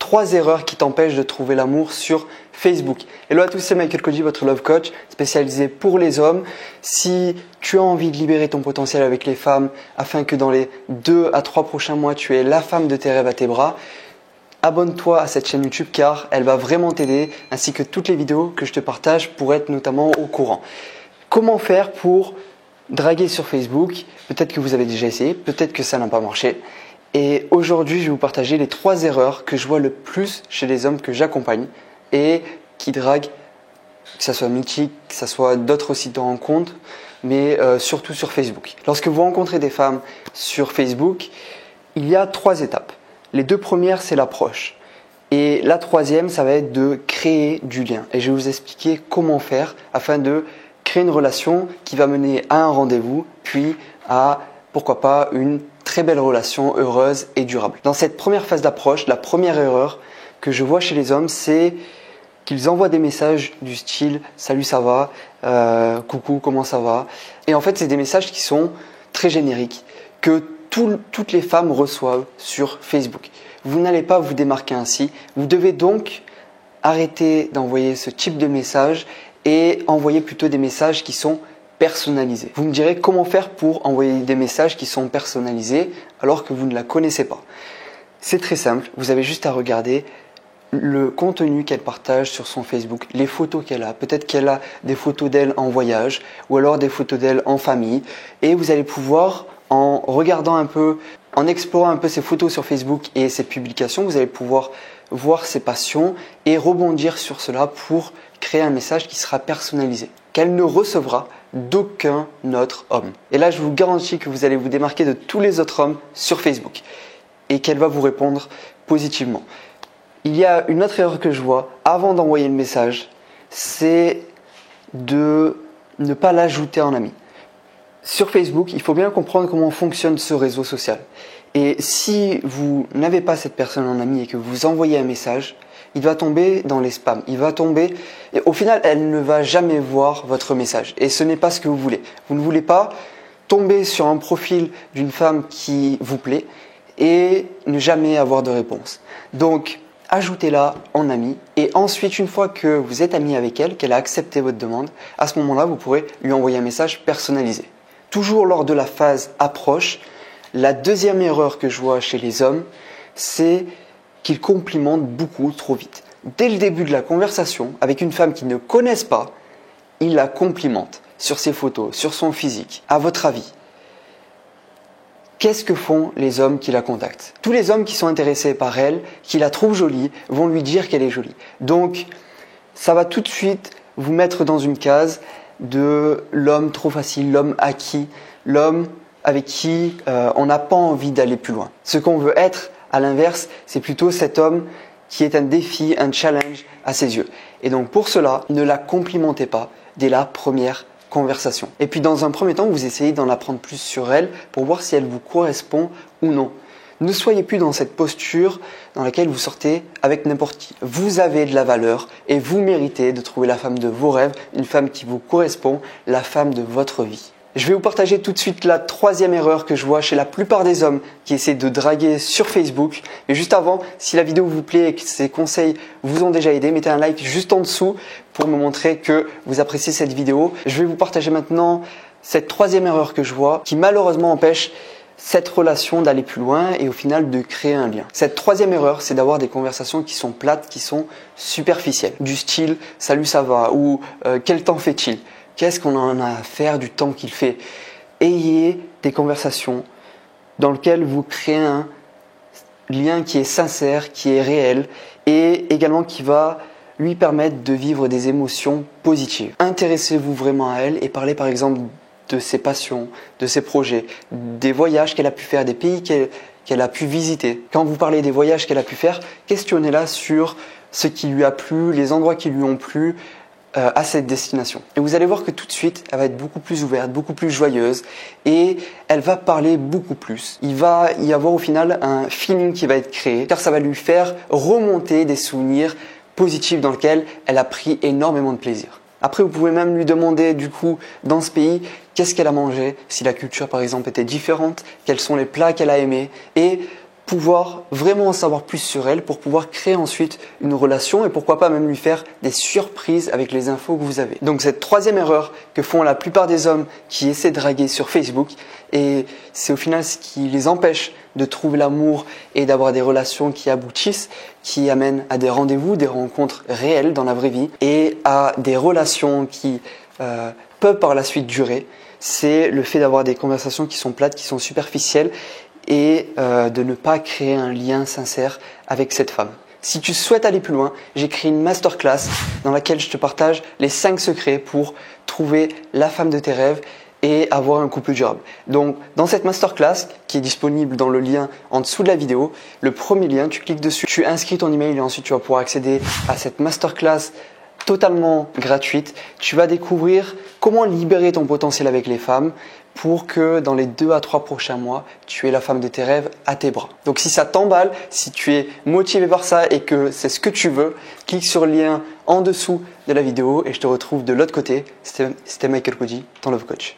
3 erreurs qui t'empêchent de trouver l'amour sur Facebook. Hello à tous, c'est Michael Koji, votre love coach spécialisé pour les hommes. Si tu as envie de libérer ton potentiel avec les femmes afin que dans les 2 à 3 prochains mois, tu aies la femme de tes rêves à tes bras, abonne-toi à cette chaîne YouTube car elle va vraiment t'aider, ainsi que toutes les vidéos que je te partage pour être notamment au courant. Comment faire pour draguer sur Facebook? Peut-être que vous avez déjà essayé, peut-être que ça n'a pas marché. Et aujourd'hui, je vais vous partager les 3 erreurs que je vois le plus chez les hommes que j'accompagne et qui draguent, que ce soit Mythique, que ce soit d'autres sites de rencontres, mais surtout sur Facebook. Lorsque vous rencontrez des femmes sur Facebook, il y a 3 étapes. Les 2 premières, c'est l'approche. Et la 3e, ça va être de créer du lien. Et je vais vous expliquer comment faire afin de créer une relation qui va mener à un rendez-vous, puis à, pourquoi pas, une très belle relation heureuse et durable. Dans cette première phase d'approche, la première erreur que je vois chez les hommes, c'est qu'ils envoient des messages du style « Salut, ça va coucou, comment ça va ?» Et en fait, c'est des messages qui sont très génériques, que toutes les femmes reçoivent sur Facebook. Vous n'allez pas vous démarquer ainsi. Vous devez donc arrêter d'envoyer ce type de messages et envoyer plutôt des messages qui sont personnalisés. Vous me direz comment faire pour envoyer des messages qui sont personnalisés alors que vous ne la connaissez pas. C'est très simple, vous avez juste à regarder le contenu qu'elle partage sur son Facebook, les photos qu'elle a. Peut-être qu'elle a des photos d'elle en voyage ou alors des photos d'elle en famille. Et vous allez pouvoir, en regardant un peu, en explorant un peu ses photos sur Facebook et ses publications, vous allez pouvoir voir ses passions et rebondir sur cela pour créer un message qui sera personnalisé, qu'elle ne recevra d'aucun autre homme. Et là, je vous garantis que vous allez vous démarquer de tous les autres hommes sur Facebook et qu'elle va vous répondre positivement. Il y a une autre erreur que je vois avant d'envoyer le message, c'est de ne pas l'ajouter en ami. Sur Facebook, il faut bien comprendre comment fonctionne ce réseau social. Et si vous n'avez pas cette personne en ami et que vous envoyez un message, il va tomber dans les spams. Il va tomber et au final, elle ne va jamais voir votre message. Et ce n'est pas ce que vous voulez. Vous ne voulez pas tomber sur un profil d'une femme qui vous plaît et ne jamais avoir de réponse. Donc, ajoutez-la en ami et ensuite, une fois que vous êtes ami avec elle, qu'elle a accepté votre demande, à ce moment-là, vous pourrez lui envoyer un message personnalisé. Toujours lors de la phase approche, la 2e erreur que je vois chez les hommes, c'est qu'ils complimentent beaucoup trop vite. Dès le début de la conversation, avec une femme qu'ils ne connaissent pas, ils la complimentent sur ses photos, sur son physique. À votre avis, qu'est-ce que font les hommes qui la contactent? Tous les hommes qui sont intéressés par elle, qui la trouvent jolie, vont lui dire qu'elle est jolie. Donc, ça va tout de suite vous mettre dans une case de l'homme trop facile, l'homme acquis, l'homme avec qui on n'a pas envie d'aller plus loin. Ce qu'on veut être, à l'inverse, c'est plutôt cet homme qui est un défi, un challenge à ses yeux. Et donc pour cela, ne la complimentez pas dès la première conversation. Et puis dans un premier temps, vous essayez d'en apprendre plus sur elle pour voir si elle vous correspond ou non. Ne soyez plus dans cette posture dans laquelle vous sortez avec n'importe qui. Vous avez de la valeur et vous méritez de trouver la femme de vos rêves, une femme qui vous correspond, la femme de votre vie. Je vais vous partager tout de suite la 3e erreur que je vois chez la plupart des hommes qui essaient de draguer sur Facebook. Mais juste avant, si la vidéo vous plaît et que ces conseils vous ont déjà aidé, mettez un like juste en dessous pour me montrer que vous appréciez cette vidéo. Je vais vous partager maintenant cette 3e erreur que je vois qui malheureusement empêche cette relation d'aller plus loin et au final de créer un lien. Cette 3e erreur, c'est d'avoir des conversations qui sont plates, qui sont superficielles. Du style « Salut, ça va » ou « Quel temps fait-il » Qu'est-ce qu'on en a à faire du temps qu'il fait? Ayez des conversations dans lesquelles vous créez un lien qui est sincère, qui est réel et également qui va lui permettre de vivre des émotions positives. Intéressez-vous vraiment à elle et parlez par exemple de ses passions, de ses projets, des voyages qu'elle a pu faire, des pays qu'elle a pu visiter. Quand vous parlez des voyages qu'elle a pu faire, questionnez-la sur ce qui lui a plu, les endroits qui lui ont plu, à cette destination. Et vous allez voir que tout de suite, elle va être beaucoup plus ouverte, beaucoup plus joyeuse et elle va parler beaucoup plus. Il va y avoir au final un feeling qui va être créé car ça va lui faire remonter des souvenirs positifs dans lesquels elle a pris énormément de plaisir. Après, vous pouvez même lui demander du coup dans ce pays qu'est-ce qu'elle a mangé, si la culture par exemple était différente, quels sont les plats qu'elle a aimés et pouvoir vraiment en savoir plus sur elle pour pouvoir créer ensuite une relation et pourquoi pas même lui faire des surprises avec les infos que vous avez. Donc cette troisième erreur que font la plupart des hommes qui essaient de draguer sur Facebook, et c'est au final ce qui les empêche de trouver l'amour et d'avoir des relations qui aboutissent, qui amènent à des rendez-vous, des rencontres réelles dans la vraie vie et à des relations qui peuvent par la suite durer, c'est le fait d'avoir des conversations qui sont plates, qui sont superficielles et de ne pas créer un lien sincère avec cette femme. Si tu souhaites aller plus loin, j'ai créé une masterclass dans laquelle je te partage les 5 secrets pour trouver la femme de tes rêves et avoir un couple durable. Donc, dans cette masterclass qui est disponible dans le lien en dessous de la vidéo, le premier lien, tu cliques dessus, tu inscris ton email et ensuite tu vas pouvoir accéder à cette masterclass totalement gratuite. Tu vas découvrir comment libérer ton potentiel avec les femmes pour que dans les 2 à 3 prochains mois, tu aies la femme de tes rêves à tes bras. Donc si ça t'emballe, si tu es motivé par ça et que c'est ce que tu veux, clique sur le lien en dessous de la vidéo et je te retrouve de l'autre côté. C'était Michael Koji, ton Love Coach.